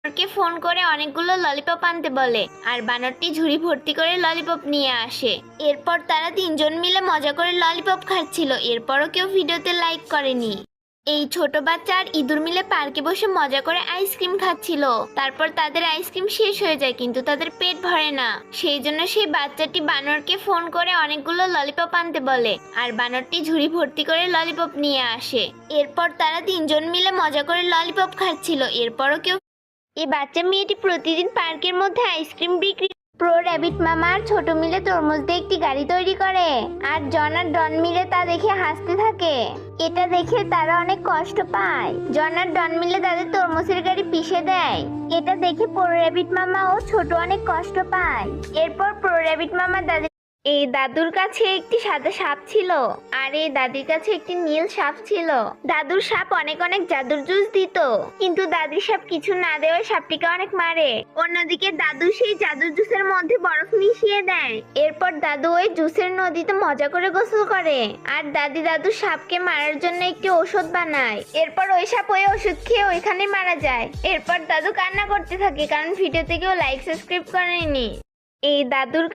বানরকে phone করে অনেকগুলো lollipop আনতে বলে আর বানরটি ঝুড়ি ভর্তি করে ললিপপ নিয়ে আসে। এরপর তারা তিনজন মিলে মজা করে ললিপপ খাচ্ছিল। এরপরও কেউ ভিডিওতে লাইক করেনি। এই ছোট বাচ্চা আর ইঁদুর মিলে পার্কে বসে মজা করে আইসক্রিম খাচ্ছিল। তারপর তাদের আইসক্রিম শেষ হয়ে যায় কিন্তু তাদের পেট ভরে না। সেই জন্য সেই বাচ্চাটি বানরকে ফোন করে অনেকগুলো ললিপপ আনতে বলে আর বানরটি ঝুড়ি ভর্তি করে ললিপপ নিয়ে আসে। এরপর তারা তিনজন মিলে মজা করে ললিপপ খাচ্ছিল। এরপরও কেউ এই বাচ্চা মেয়েটি প্রতিদিন পার্কের মধ্যে আইসক্রিম বিক্রি প্রো র্যাবিট মামা আর ছোট মিলে তরমুজ দিয়ে একটি গাড়ি তৈরি করে আর জন আর ডন মিলে তা দেখে হাসতে থাকে। এটা দেখে তারা অনেক কষ্ট পায়। জন আর ডন মিলে তাদের তরমুজের গাড়ি পিষে দেয়। এটা দেখে প্রো র্যাবিট মামা ও ছোট অনেক কষ্ট পায়। এরপর প্রো র্যাবিট মামা এই দাদুর কাছে একটি সাদা সাপ ছিল আর এই দাদির কাছে একটি নীল সাপ ছিল। দাদুর সাপ অনেক অনেক জাদুর জুস দিত, কিন্তু দাদির সাপ কিছু না দেওয়ায় সাপটিকে অনেক মারে। অন্যদিকে দাদু সেই জাদুর জুসের মধ্যে বরফ মিশিয়ে দেয়। এরপর দাদু ওই জুসের নদীতে মজা করে গোসল করে আর দাদু সাপকে মারার জন্য একটি ওষুধ বানায়। এরপর ওই সাপ ওই ওষুধ খেয়ে ওইখানে মারা যায়। এরপর দাদু কান্না করতে থাকে কারণ ভিডিওতে কেউ লাইক সাবস্ক্রাইব করেনি। এই দাদুর